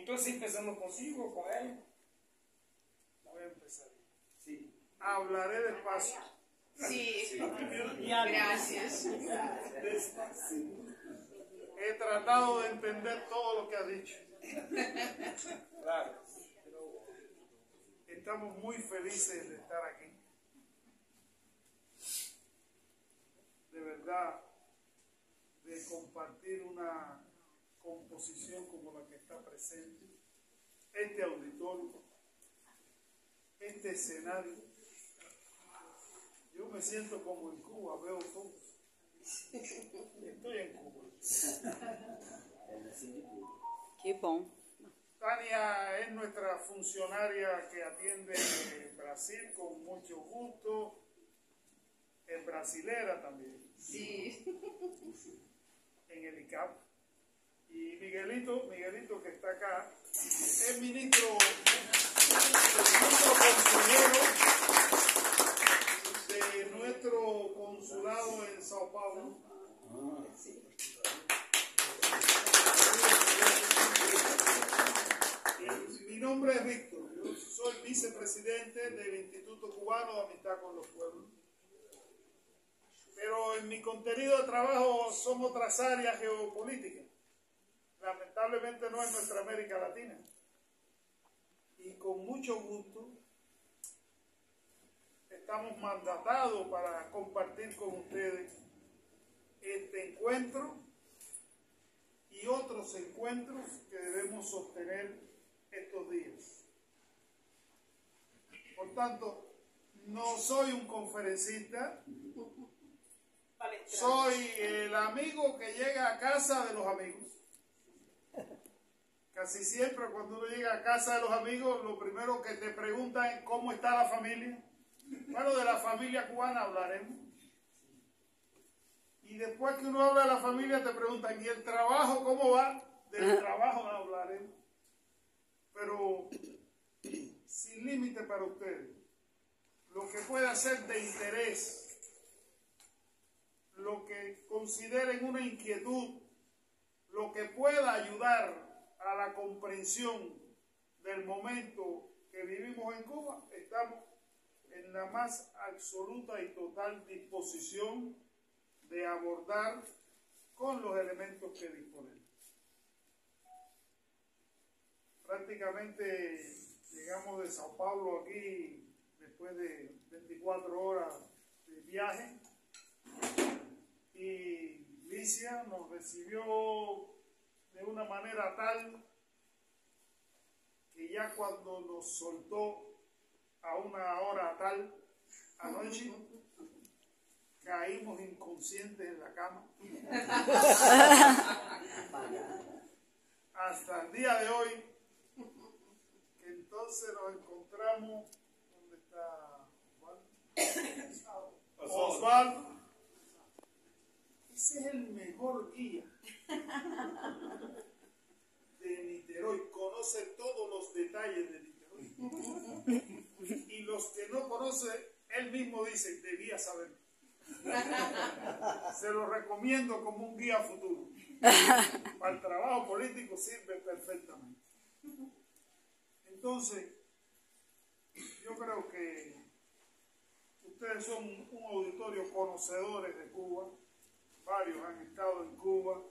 Entonces empezamos consigo, con él. Voy a empezar. Sí. Hablaré despacio. Sí, gracias. Despacio. He tratado de entender todo lo que ha dicho. Claro. Estamos muy felices de estar aquí. De verdad, de compartir una composición como la que está presente, este auditorio, este escenario. Yo me siento como en Cuba, veo todos. Estoy en Cuba. Que bom. Tania es nuestra funcionaria que atiende Brasil con mucho gusto. Es brasilera también. Sí. En el ICAP. Y Miguelito que está acá, es ministro consejero de nuestro consulado en Sao Paulo. Mi nombre es Víctor, yo soy vicepresidente del Instituto Cubano de Amistad con los Pueblos. Pero en mi contenido de trabajo son otras áreas geopolíticas. Lamentablemente no en nuestra América Latina. Y con mucho gusto estamos mandatados para compartir con ustedes este encuentro y otros encuentros que debemos sostener estos días. Por tanto, no soy un conferencista, soy el amigo que llega a casa de los amigos. Casi siempre cuando uno llega a casa de los amigos, lo primero que te preguntan es ¿cómo está la familia? Bueno, de la familia cubana hablaremos. Y después que uno habla de la familia, te preguntan ¿y el trabajo cómo va? Del trabajo hablaremos. Pero sin límite para ustedes. Lo que pueda ser de interés, lo que consideren una inquietud, lo que pueda ayudar a la comprensión del momento que vivimos en Cuba, estamos en la más absoluta y total disposición de abordar con los elementos que disponemos. Prácticamente llegamos de Sao Paulo aquí después de 24 horas de viaje y Licia nos recibió de una manera tal que ya cuando nos soltó a una hora tal anoche, caímos inconscientes en la cama. Hasta el día de hoy, que entonces nos encontramos, ¿dónde está Osvaldo? Osvaldo. Ese es el mejor guía de Niterói, conoce todos los detalles de Niterói. Y los que no conoce, él mismo dice, debía saber. Se lo recomiendo como un guía futuro. Para el trabajo político sirve perfectamente. Entonces, yo creo que ustedes son un auditorio conocedores de Cuba. Varios han estado en Cuba,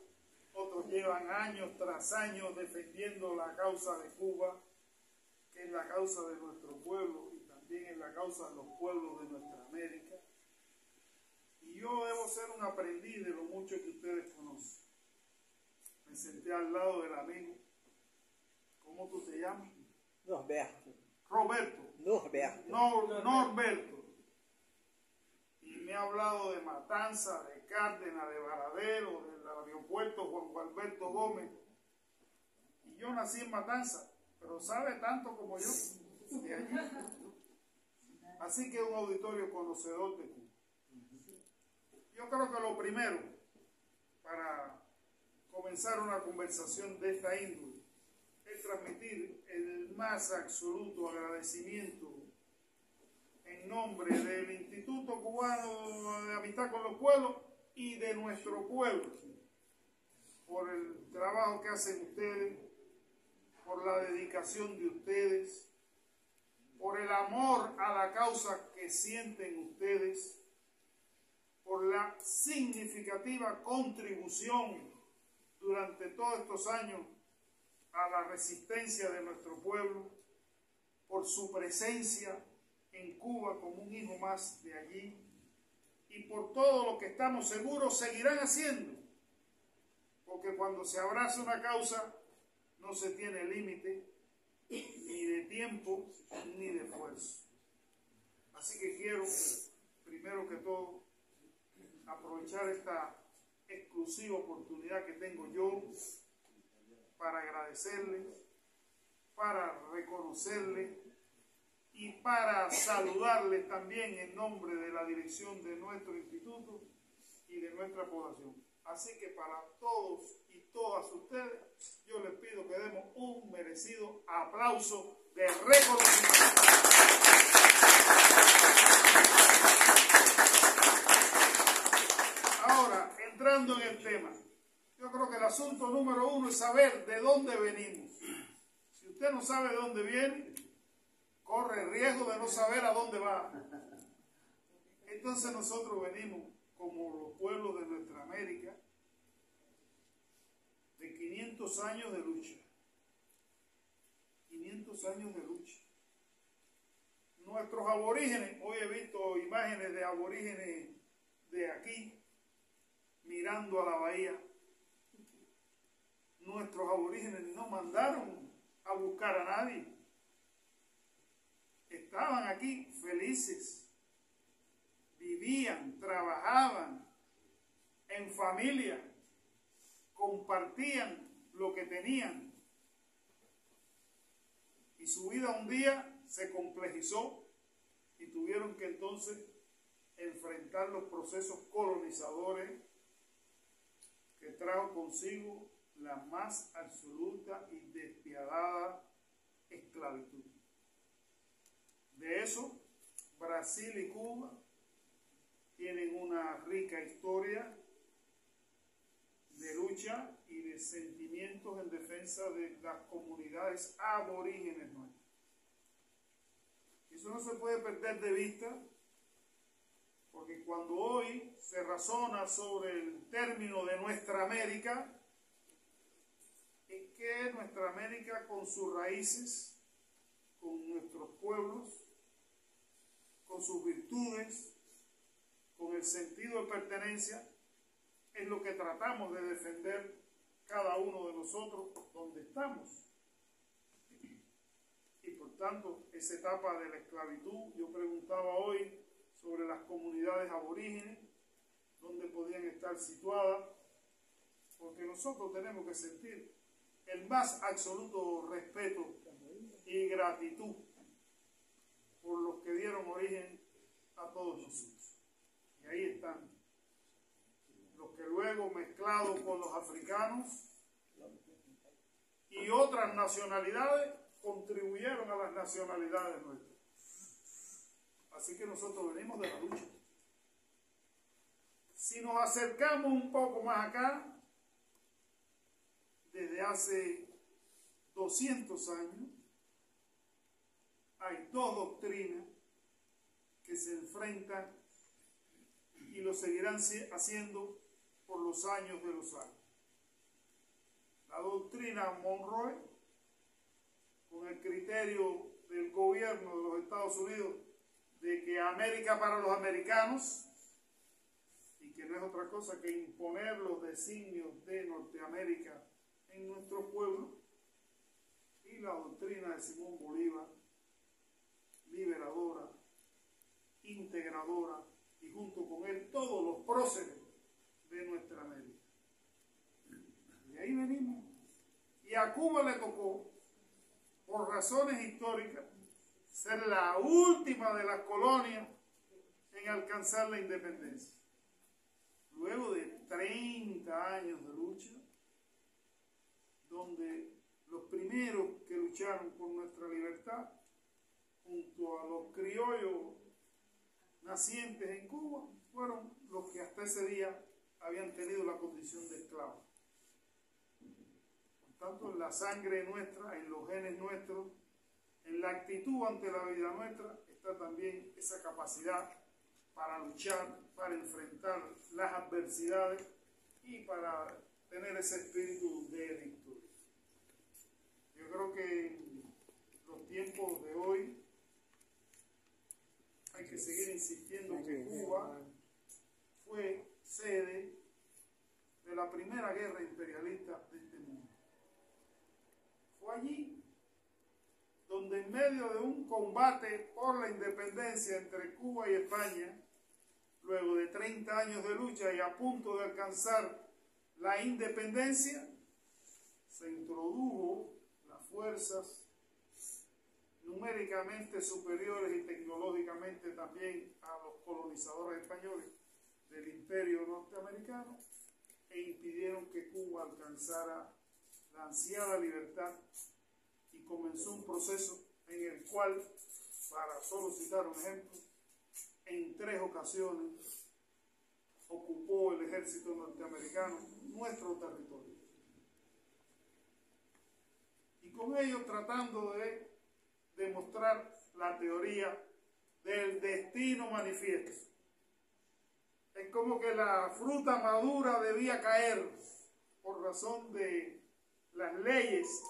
otros llevan años tras años defendiendo la causa de Cuba, que es la causa de nuestro pueblo y también es la causa de los pueblos de nuestra América. Y yo debo ser un aprendiz de lo mucho que ustedes conocen. Me senté al lado del amigo. ¿Cómo tú te llamas? Norberto. Roberto. Norberto. Y me ha hablado de Matanza, de Cárdenas, de Varadero, del aeropuerto Juan Alberto Gómez. Y yo nací en Matanza, pero sabe tanto como yo de allí. Así que es un auditorio conocedor de Cuba. Yo creo que lo primero, para comenzar una conversación de esta índole, es transmitir el más absoluto agradecimiento en nombre del Instituto Cubano de Amistad con los Pueblos y de nuestro pueblo por el trabajo que hacen ustedes por la dedicación de ustedes, por el amor a la causa que sienten ustedes, por la significativa contribución durante todos estos años a la resistencia de nuestro pueblo, por su presencia en Cuba como un hijo más de allí, y por todo lo que estamos seguros seguirán haciendo, porque cuando se abraza una causa no se tiene límite ni de tiempo ni de esfuerzo. Así que quiero, primero que todo, aprovechar esta exclusiva oportunidad que tengo yo para agradecerle, para reconocerle y para saludarle también en nombre de la dirección de nuestro instituto y de nuestra población. Así que para todos y todas ustedes, yo les pido que demos un merecido aplauso de reconocimiento. Ahora, entrando en el tema, yo creo que el asunto número uno es saber de dónde venimos. Si usted no sabe de dónde viene, corre el riesgo de no saber a dónde va. Entonces nosotros venimos como los pueblos de nuestra América, de 500 años de lucha. 500 años de lucha. Nuestros aborígenes, hoy he visto imágenes de aborígenes de aquí, mirando a la bahía. Nuestros aborígenes no mandaron a buscar a nadie. Estaban aquí felices. Vivían, trabajaban en familia, compartían lo que tenían. Y su vida un día se complejizó y tuvieron que entonces enfrentar los procesos colonizadores que trajo consigo la más absoluta y despiadada esclavitud. De eso, Brasil y Cuba tienen una rica historia de lucha y de sentimientos en defensa de las comunidades aborígenes nuestras. Eso no se puede perder de vista, porque cuando hoy se razona sobre el término de nuestra América, es que nuestra América con sus raíces, con nuestros pueblos, con sus virtudes, con el sentido de pertenencia, es lo que tratamos de defender cada uno de nosotros donde estamos. Y por tanto, esa etapa de la esclavitud, yo preguntaba hoy sobre las comunidades aborígenes, dónde podían estar situadas, porque nosotros tenemos que sentir el más absoluto respeto y gratitud por los que dieron origen a todos nosotros. Y ahí están los que luego, mezclados con los africanos y otras nacionalidades, contribuyeron a las nacionalidades nuestras. Así que nosotros venimos de la lucha. Si nos acercamos un poco más acá, desde hace 200 años, hay dos doctrinas que se enfrentan y lo seguirán haciendo por los años de los años. La doctrina Monroe, con el criterio del gobierno de los Estados Unidos de que América para los americanos, y que no es otra cosa que imponer los designios de Norteamérica en nuestro pueblo, y la doctrina de Simón Bolívar, liberadora, integradora, y junto con él todos los próceres de nuestra América. Y ahí venimos. Y a Cuba le tocó, por razones históricas, ser la última de las colonias en alcanzar la independencia. Luego de 30 años de lucha, donde los primeros que lucharon por nuestra libertad, junto a los criollos nacientes en Cuba, fueron los que hasta ese día habían tenido la condición de esclavos. Por tanto en la sangre nuestra, en los genes nuestros, en la actitud ante la vida nuestra, está también esa capacidad para luchar, para enfrentar las adversidades y para tener ese espíritu de victoria. Yo creo que en los tiempos de hoy hay que seguir insistiendo que Cuba fue sede de la primera guerra imperialista de este mundo. Fue allí donde en medio de un combate por la independencia entre Cuba y España, luego de 30 años de lucha y a punto de alcanzar la independencia, se introdujo las fuerzas numéricamente superiores y tecnológicamente también a los colonizadores españoles del imperio norteamericano e impidieron que Cuba alcanzara la ansiada libertad y comenzó un proceso en el cual, para solo citar un ejemplo, en 3 ocasiones ocupó el ejército norteamericano nuestro territorio. Y con ello tratando de demostrar la teoría del destino manifiesto. Es como que la fruta madura debía caer por razón de las leyes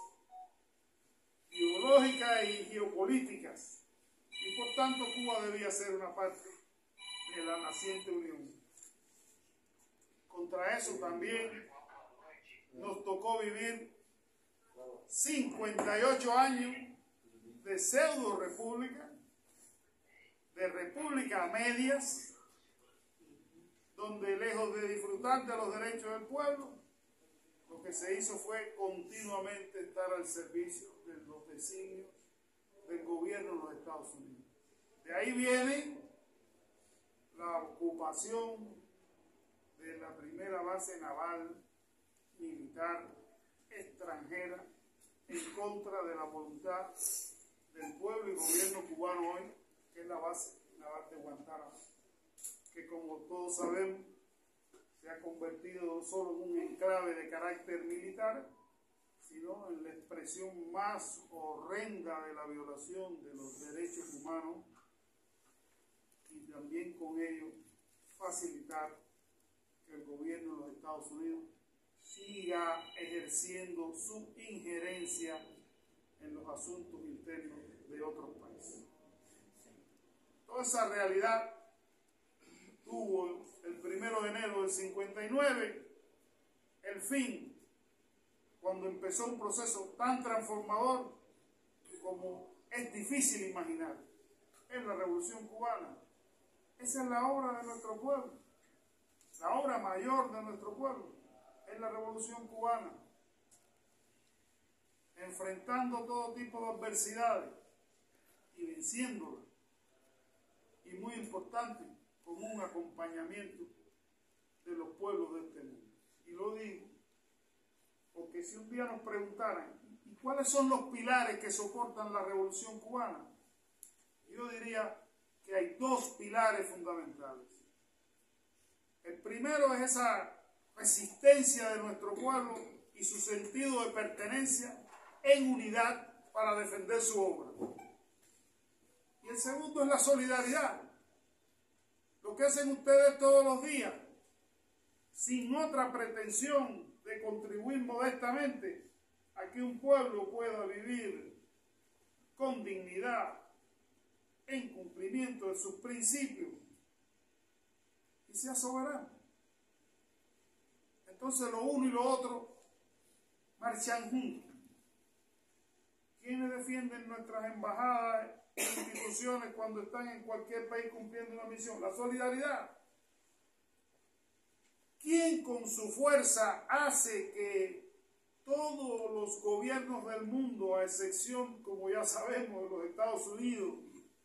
biológicas y geopolíticas, y por tanto Cuba debía ser una parte de la naciente unión. Contra eso también nos tocó vivir 58 años de pseudo república, de república a medias, donde lejos de disfrutar de los derechos del pueblo, lo que se hizo fue continuamente estar al servicio de los designios del gobierno de los Estados Unidos. De ahí viene la ocupación de la primera base naval militar extranjera en contra de la voluntad del pueblo y gobierno cubano hoy, que es la base naval de Guantánamo, que como todos sabemos se ha convertido no solo en un enclave de carácter militar, sino en la expresión más horrenda de la violación de los derechos humanos y también con ello facilitar que el gobierno de los Estados Unidos siga ejerciendo su injerencia en los asuntos internos de otros países. Toda esa realidad tuvo el 1 de enero del 59 el fin, cuando empezó un proceso tan transformador como es difícil imaginar. Es la Revolución Cubana. Esa es la obra de nuestro pueblo, la obra mayor de nuestro pueblo, es la Revolución Cubana, enfrentando todo tipo de adversidades y venciéndolas, y muy importante, con un acompañamiento de los pueblos de este mundo. Y lo digo porque si un día nos preguntaran ¿y cuáles son los pilares que soportan la Revolución Cubana? Yo diría que hay 2 pilares fundamentales. El primero es esa resistencia de nuestro pueblo y su sentido de pertenencia en unidad para defender su obra. Y el segundo es la solidaridad. Lo que hacen ustedes todos los días, sin otra pretensión de contribuir modestamente a que un pueblo pueda vivir con dignidad, en cumplimiento de sus principios y sea soberano. Entonces lo uno y lo otro marchan juntos. ¿Quiénes defienden nuestras embajadas e instituciones cuando están en cualquier país cumpliendo una misión? La solidaridad. ¿Quién con su fuerza hace que todos los gobiernos del mundo, a excepción, como ya sabemos, de los Estados Unidos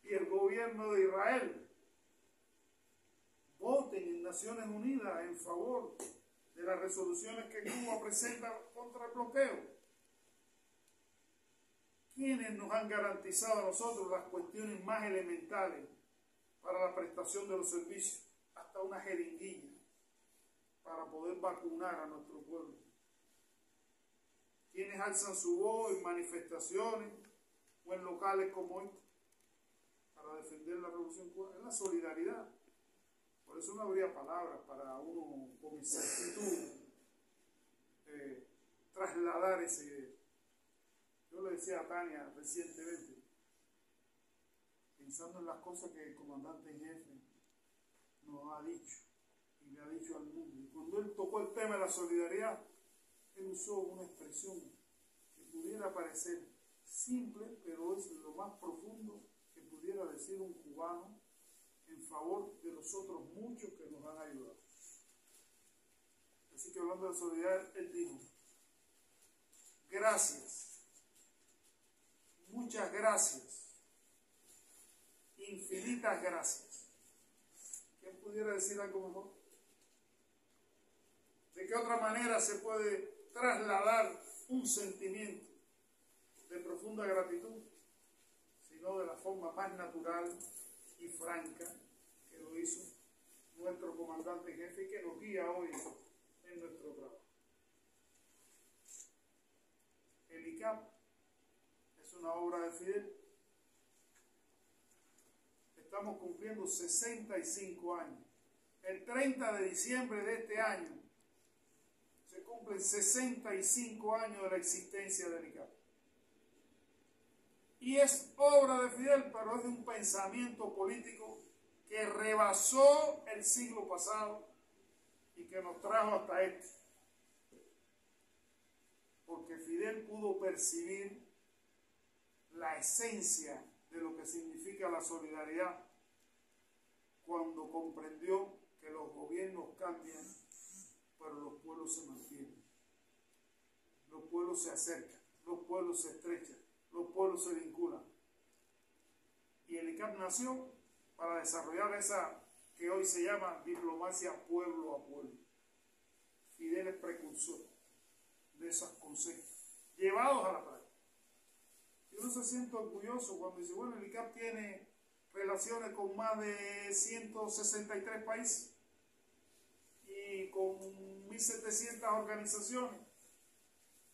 y el gobierno de Israel, voten en Naciones Unidas en favor de las resoluciones que Cuba presenta contra el bloqueo? ¿Quiénes nos han garantizado a nosotros las cuestiones más elementales para la prestación de los servicios? Hasta una jeringuilla para poder vacunar a nuestro pueblo. quienes alzan su voz en manifestaciones o en locales como este para defender la revolución cubana, es la solidaridad. Por eso no habría palabras para uno con exactitud trasladar esa idea. Yo le decía a Tania recientemente, pensando en las cosas que el comandante en jefe nos ha dicho y le ha dicho al mundo. Y cuando él tocó el tema de la solidaridad, él usó una expresión que pudiera parecer simple, pero es lo más profundo que pudiera decir un cubano en favor de los otros muchos que nos han ayudado. Así que hablando de solidaridad, él dijo: gracias, muchas gracias, infinitas gracias. ¿Quién pudiera decir algo mejor? ¿De qué otra manera se puede trasladar un sentimiento de profunda gratitud, sino de la forma más natural y franca que lo hizo nuestro comandante en jefe y que nos guía hoy en nuestro trabajo? El ICAP es una obra de Fidel. Estamos cumpliendo 65 años. El 30 de diciembre de este año se cumplen 65 años de la existencia del ICAP. Y es obra de Fidel, pero es de un pensamiento político que rebasó el siglo pasado y que nos trajo hasta este. Porque Fidel pudo percibir la esencia de lo que significa la solidaridad cuando comprendió que los gobiernos cambian, pero los pueblos se mantienen. Los pueblos se acercan, los pueblos se estrechan, los pueblos se vinculan. Y el ICAP nació para desarrollar esa que hoy se llama diplomacia pueblo a pueblo. Fidel es precursor de esos conceptos llevados a la práctica. Y uno se siente orgulloso cuando dice, bueno, el ICAP tiene relaciones con más de 163 países y con 1.700 organizaciones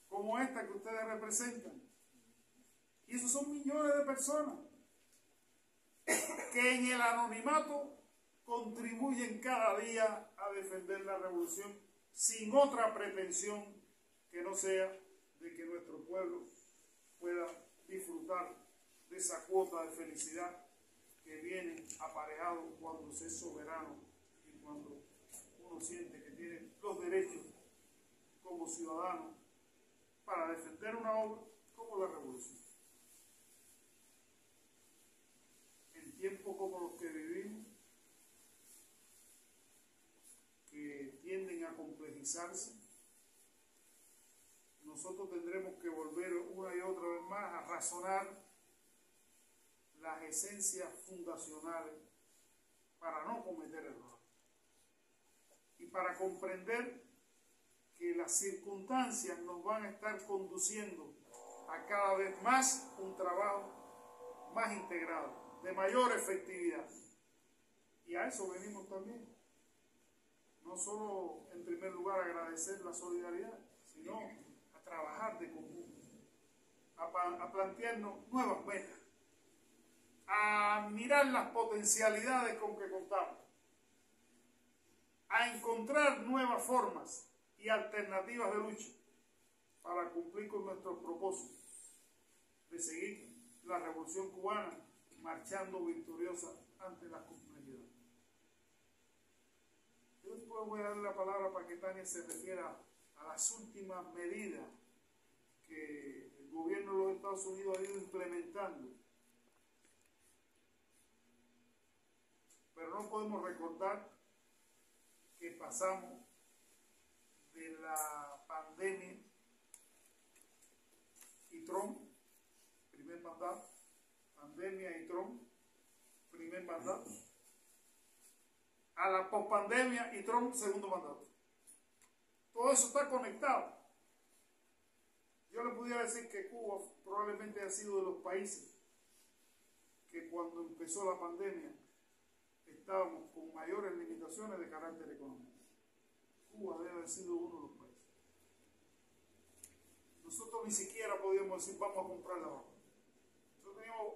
como esta que ustedes representan. Y esos son millones de personas que en el anonimato contribuyen cada día a defender la revolución sin otra pretensión que no sea de que nuestro pueblo pueda disfrutar de esa cuota de felicidad que viene aparejado cuando se es soberano y cuando uno siente que tiene los derechos como ciudadano para defender una obra como la revolución. En tiempos como los que vivimos, que tienden a complejizarse, nosotros tendremos que volver una y otra vez más a razonar las esencias fundacionales para no cometer errores y para comprender que las circunstancias nos van a estar conduciendo a cada vez más un trabajo más integrado, de mayor efectividad. Y a eso venimos también. No solo, en primer lugar, agradecer la solidaridad, sino a trabajar de común, a plantearnos nuevas metas, a mirar las potencialidades con que contamos, a encontrar nuevas formas y alternativas de lucha para cumplir con nuestros propósitos de seguir la revolución cubana marchando victoriosa ante las complejidades. Yo después voy a darle la palabra para que Tania se refiera a las últimas medidas que el gobierno de los Estados Unidos ha ido implementando. Pero no podemos recordar que pasamos de la pandemia y Trump, primer mandato, pandemia y Trump, primer mandato, a la pospandemia y Trump, segundo mandato. Todo eso está conectado. Yo le pudiera decir que Cuba probablemente ha sido de los países que cuando empezó la pandemia estábamos con mayores limitaciones de carácter económico. Cuba debe haber sido uno de los países. nosotros ni siquiera podíamos decir vamos a comprar la vacuna. Nosotros teníamos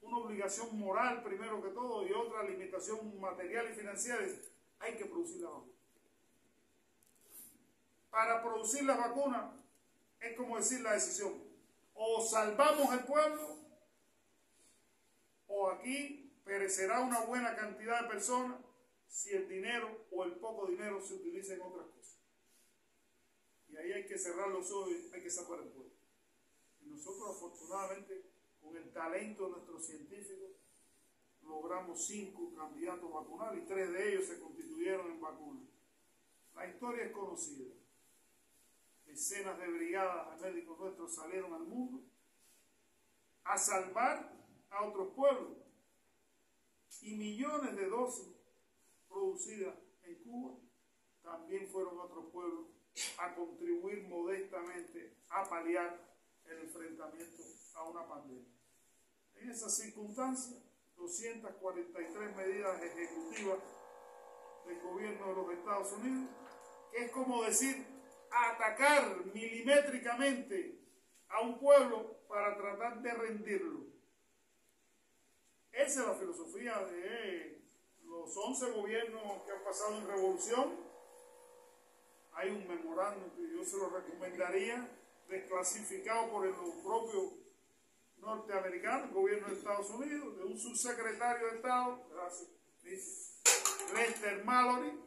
una obligación moral primero que todo y otra limitación material y financiera. Hay que producir la vacuna. Para producir las vacunas es como decir la decisión: o salvamos el pueblo o aquí perecerá una buena cantidad de personas si el dinero o el poco dinero se utiliza en otras cosas. Y ahí hay que cerrar los ojos y hay que salvar el pueblo. Y nosotros, afortunadamente, con el talento de nuestros científicos, logramos 5 candidatos vacunales y 3 de ellos se constituyeron en vacunas. La historia es conocida. Decenas de brigadas de médicos nuestros salieron al mundo a salvar a otros pueblos. Y millones de dosis producidas en Cuba también fueron a otros pueblos a contribuir modestamente a paliar el enfrentamiento a una pandemia. En esas circunstancias, 243 medidas ejecutivas del gobierno de los Estados Unidos, que es como decir, atacar milimétricamente a un pueblo para tratar de rendirlo. Esa es la filosofía de los 11 gobiernos que han pasado en revolución. Hay un memorándum que yo se lo recomendaría, desclasificado por el propio norteamericano, el gobierno de Estados Unidos, de un subsecretario de Estado, gracias, Lester Mallory,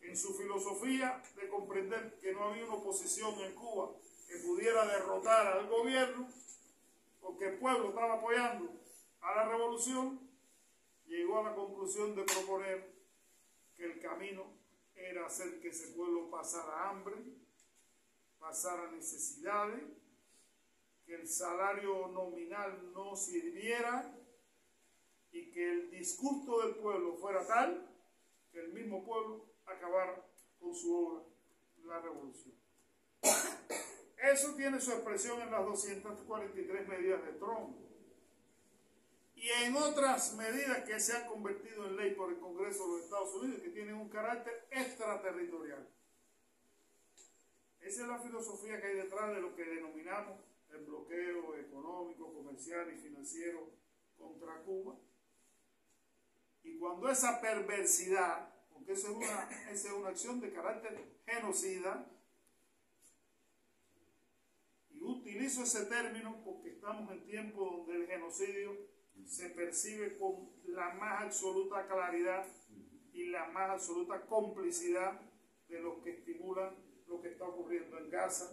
en su filosofía de comprender que no había una oposición en Cuba que pudiera derrotar al gobierno, porque el pueblo estaba apoyando a la revolución, llegó a la conclusión de proponer que el camino era hacer que ese pueblo pasara hambre, pasara necesidades, que el salario nominal no sirviera y que el disgusto del pueblo fuera tal que el mismo pueblo acabara con su obra, la revolución. Eso tiene su expresión en las 243 medidas de Trump y en otras medidas que se han convertido en ley por el Congreso de los Estados Unidos, que tienen un carácter extraterritorial. Esa es la filosofía que hay detrás de lo que denominamos el bloqueo económico, comercial y financiero contra Cuba. Y cuando esa perversidad, porque esa es una acción de carácter genocida, y utilizo ese término porque estamos en tiempos donde el genocidio se percibe con la más absoluta claridad y la más absoluta complicidad de los que estimulan lo que está ocurriendo en Gaza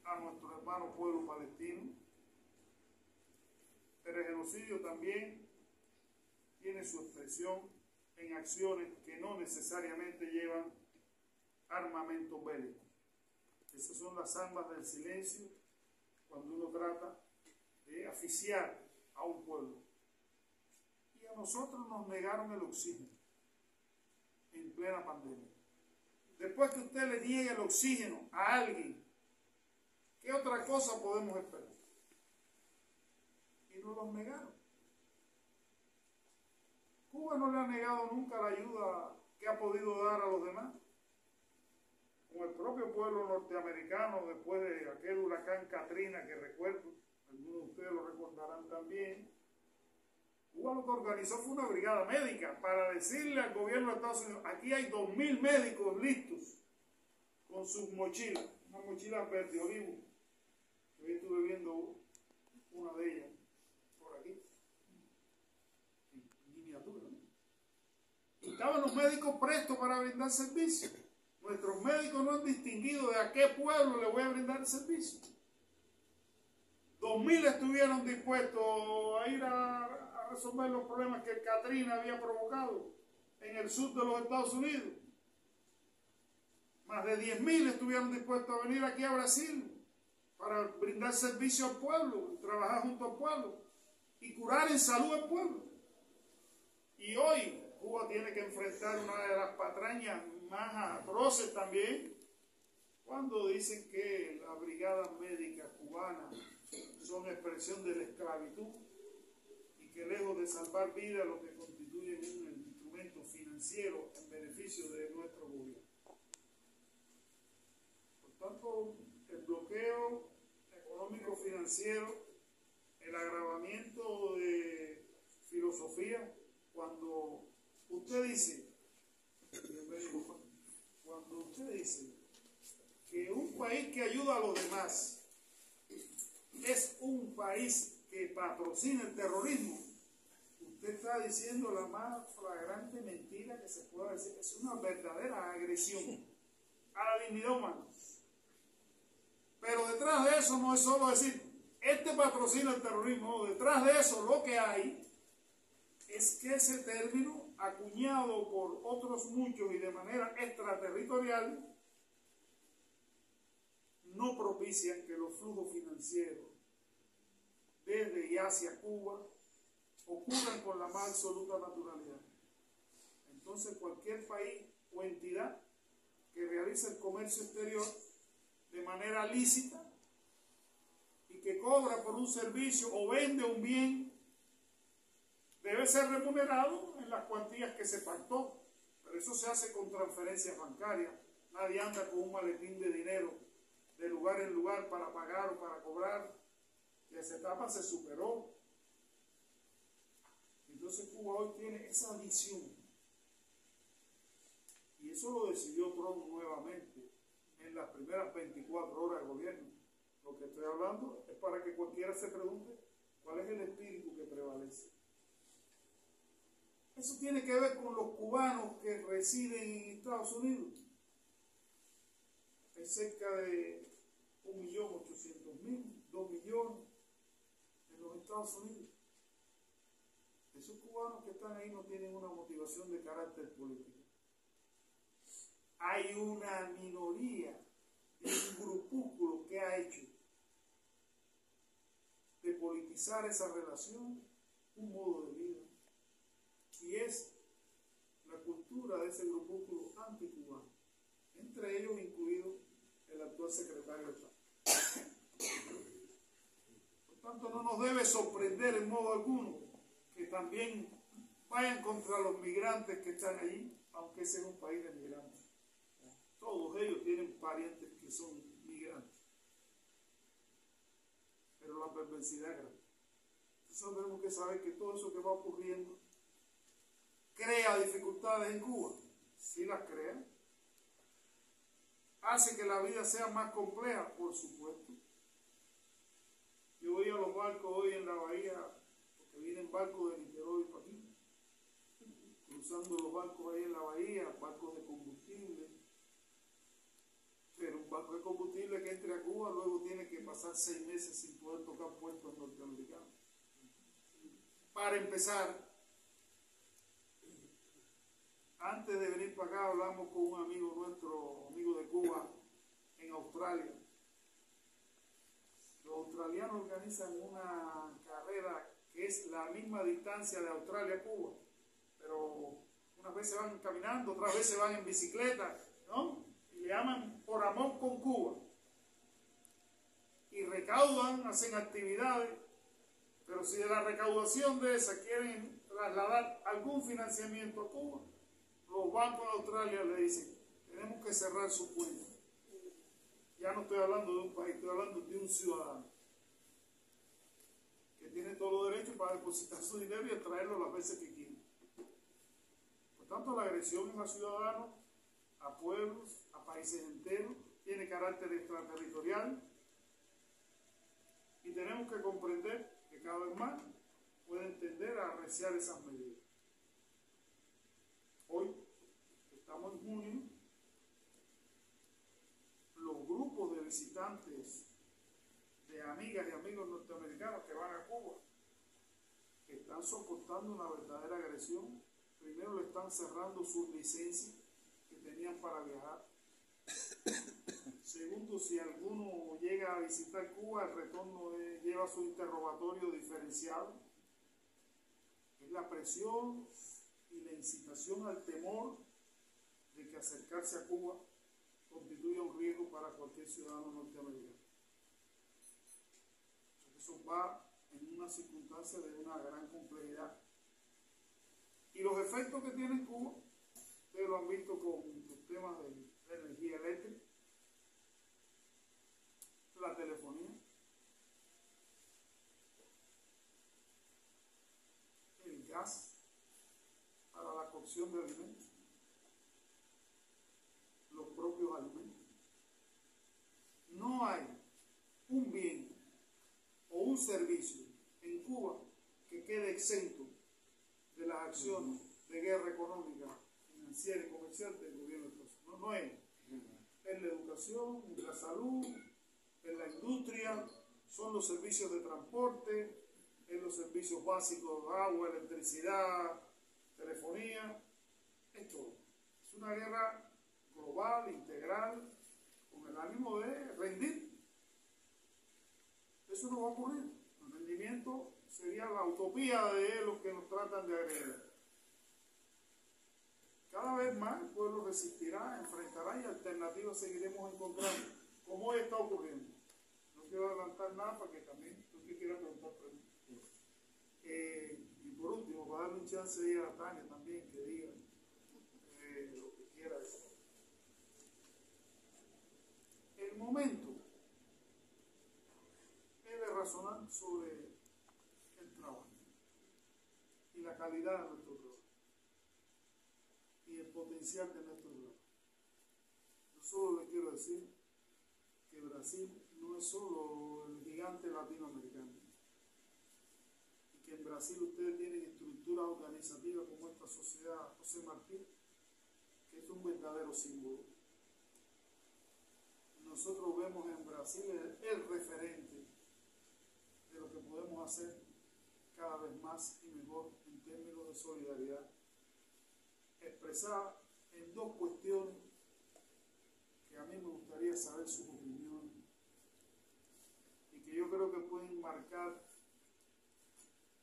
a nuestro hermano pueblo palestino. Pero el genocidio también tiene su expresión en acciones que no necesariamente llevan armamento bélico. Esas son las armas del silencio cuando uno trata de asfixiar a un pueblo. Y a nosotros nos negaron el oxígeno en plena pandemia. Después que usted le niegue el oxígeno a alguien, ¿qué otra cosa podemos esperar? Y nos los negaron. Cuba no le ha negado nunca la ayuda que ha podido dar a los demás. Con el propio pueblo norteamericano, después de aquel huracán Katrina, que recuerdo, algunos de ustedes lo recordarán también, Cuba lo que organizó fue una brigada médica para decirle al gobierno de Estados Unidos: aquí hay 2.000 médicos listos con sus mochilas, una mochila verde olivo. Yo estuve viendo una de ellas por aquí, en miniatura, ¿no? Y estaban los médicos prestos para brindar servicio. Nuestros médicos no han distinguido de a qué pueblo le voy a brindar el servicio. 2.000 estuvieron dispuestos a ir a resolver los problemas que Katrina había provocado en el sur de los Estados Unidos. Más de 10.000 estuvieron dispuestos a venir aquí a Brasil para brindar servicio al pueblo, trabajar junto al pueblo y curar en salud al pueblo. Y hoy Cuba tiene que enfrentar una de las patrañas más atroces también, cuando dicen que las brigadas médicas cubanas son expresión de la esclavitud y que lejos de salvar vidas lo que constituyen un instrumento financiero en beneficio de nuestro gobierno. tanto el bloqueo económico financiero, el agravamiento de filosofía, cuando usted dice que un país que ayuda a los demás es un país que patrocina el terrorismo, usted está diciendo la más flagrante mentira que se pueda decir. Es una verdadera agresión a la dignidad humana. Pero detrás de eso no es solo decir, este patrocina el terrorismo. No, detrás de eso lo que hay es que ese término, acuñado por otros muchos y de manera extraterritorial, no propician que los flujos financieros desde y hacia Cuba ocurran con la más absoluta naturalidad. Entonces cualquier país o entidad que realice el comercio exterior de manera lícita y que cobra por un servicio o vende un bien, debe ser remunerado en las cuantías que se pactó. Pero eso se hace con transferencias bancarias. Nadie anda con un maletín de dinero de lugar en lugar para pagar o para cobrar. Y esa etapa se superó. Entonces Cuba hoy tiene esa visión. Y eso lo decidió Trump nuevamente en las primeras 24 horas del gobierno. Lo que estoy hablando es para que cualquiera se pregunte cuál es el espíritu que prevalece. Eso tiene que ver con los cubanos que residen en Estados Unidos. Hay cerca de 1.800.000, 2 millones en los Estados Unidos. Esos cubanos que están ahí no tienen una motivación de carácter político. Hay una minoría de un grupúsculo que ha hecho de politizar esa relación un modo de vida. Y es la cultura de ese grupúsculo anticubano, entre ellos incluido el actual secretario de Estado. Por tanto, no nos debe sorprender en modo alguno que también vayan contra los migrantes que están allí, aunque ese es un país de migrantes. Todos ellos tienen parientes que son migrantes. Pero la perversidad es grande. Entonces tenemos que saber que todo eso que va ocurriendo crea dificultades en Cuba. Sí las crea. Hace que la vida sea más compleja, por supuesto. Yo voy a los barcos hoy en la bahía, porque vienen barcos de Niterói para aquí, cruzando los barcos ahí en la bahía, barcos de combustible. Pero un barco de combustible que entre a Cuba luego tiene que pasar 6 meses sin poder tocar puertos norteamericanos. Para empezar, antes de venir para acá hablamos con un amigo nuestro, amigo de Cuba, en Australia. Los australianos organizan una carrera que es la misma distancia de Australia a Cuba, pero unas veces van caminando, otras veces van en bicicleta, ¿no? Y le llaman Por Amor con Cuba. Y recaudan, hacen actividades, pero si de la recaudación de esa quieren trasladar algún financiamiento a Cuba, los bancos de Australia le dicen, tenemos que cerrar su cuenta. Ya no estoy hablando de un país, estoy hablando de un ciudadano que tiene todos los derechos para depositar su dinero y traerlo las veces que quiera. Por tanto, la agresión a ciudadanos, a pueblos, a países enteros, tiene carácter extraterritorial y tenemos que comprender que cada vez más pueden tender a arreciar esas medidas. Hoy, estamos en junio, los grupos de visitantes, de amigas y amigos norteamericanos que van a Cuba, están soportando una verdadera agresión. Primero le están cerrando sus licencias que tenían para viajar. Segundo, si alguno llega a visitar Cuba, el retorno lleva su interrogatorio diferenciado. Es la presión y la incitación al temor de que acercarse a Cuba constituye un riesgo para cualquier ciudadano norteamericano. Eso va en una circunstancia de una gran complejidad. Y los efectos que tiene Cuba, ustedes lo han visto con los temas de energía eléctrica. provisión de alimentos, los propios alimentos. No hay un bien o un servicio en Cuba que quede exento de las acciones de guerra económica, financiera y comercial del gobierno de Estados Unidos. No es. En la educación, en la salud, en la industria, son los servicios de transporte, en los servicios básicos, agua, electricidad, telefonía, es todo. Es una guerra global, integral, con el ánimo de rendir. Eso no va a ocurrir. El rendimiento sería la utopía de los que nos tratan de agredir. Cada vez más el pueblo resistirá, enfrentará y alternativas seguiremos encontrando, como hoy está ocurriendo. No quiero adelantar nada para que también tú que quieras preguntar. Y por último, para darle un chance de ir a Tania también, que diga lo que quiera decir. El momento es de razonar sobre el trabajo y la calidad de nuestro trabajo y el potencial de nuestro trabajo. Yo solo le quiero decir que Brasil no es solo el gigante latinoamericano, y que en Brasil ustedes tienen estructuras organizativas como esta sociedad José Martí, que es un verdadero símbolo. Nosotros vemos en Brasil el referente de lo que podemos hacer cada vez más y mejor en términos de solidaridad, expresada en dos cuestiones que a mí me gustaría saber sus opiniones y que yo creo que pueden marcar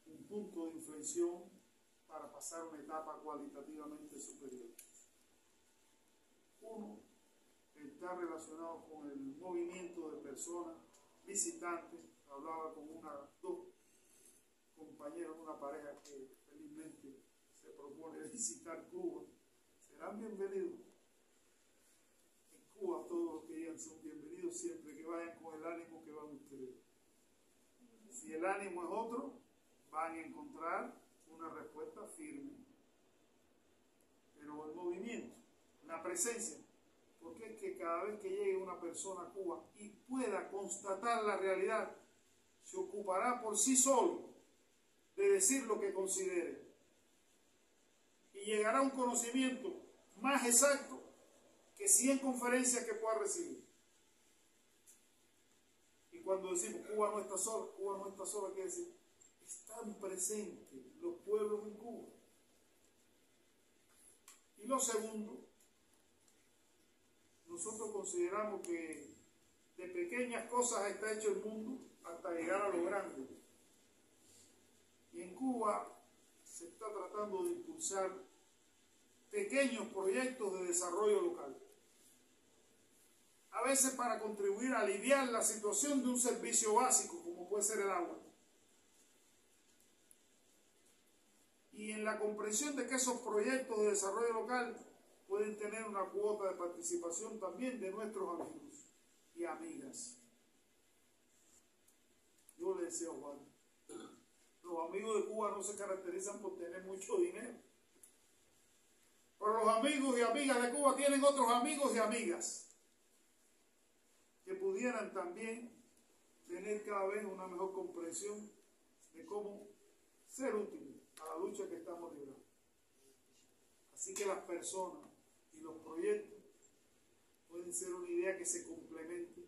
un punto de inflexión para pasar una etapa cualitativamente superior. Uno está relacionado con el movimiento de personas, visitantes. Hablaba con dos compañeros, una pareja que felizmente se propone visitar Cuba. Serán bienvenidos. En Cuba todos los que llegan son bienvenidos siempre que vayan con el ánimo que van ustedes. Si el ánimo es otro, van a encontrar una respuesta firme. Pero el movimiento, la presencia, porque es que cada vez que llegue una persona a Cuba y pueda constatar la realidad, se ocupará por sí solo de decir lo que considere y llegará a un conocimiento más exacto que 100 conferencias que pueda recibir. Y cuando decimos Cuba no está sola, quiere decir están presentes los pueblos en Cuba. Y lo segundo, nosotros consideramos que de pequeñas cosas está hecho el mundo hasta llegar a lo grande. Y en Cuba se está tratando de impulsar pequeños proyectos de desarrollo local. A veces para contribuir a aliviar la situación de un servicio básico, como puede ser el agua. Y en la comprensión de que esos proyectos de desarrollo local pueden tener una cuota de participación también de nuestros amigos y amigas. Yo le decía a Juan, los amigos de Cuba no se caracterizan por tener mucho dinero, pero los amigos y amigas de Cuba tienen otros amigos y amigas que pudieran también tener cada vez una mejor comprensión de cómo ser útiles a la lucha que estamos librando. Así que las personas y los proyectos pueden ser una idea que se complemente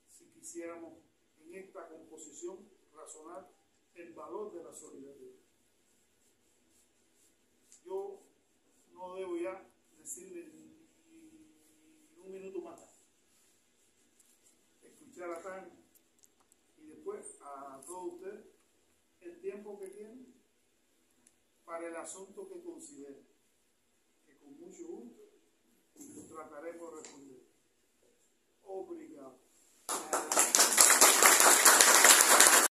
si quisiéramos en esta composición razonar el valor de la solidaridad. Yo no debo ya decirle ni un minuto más. Escuchar a Tania y después a todos ustedes el tiempo que tienen para el asunto que consideren, que con mucho gusto trataremos de responder. Obrigado.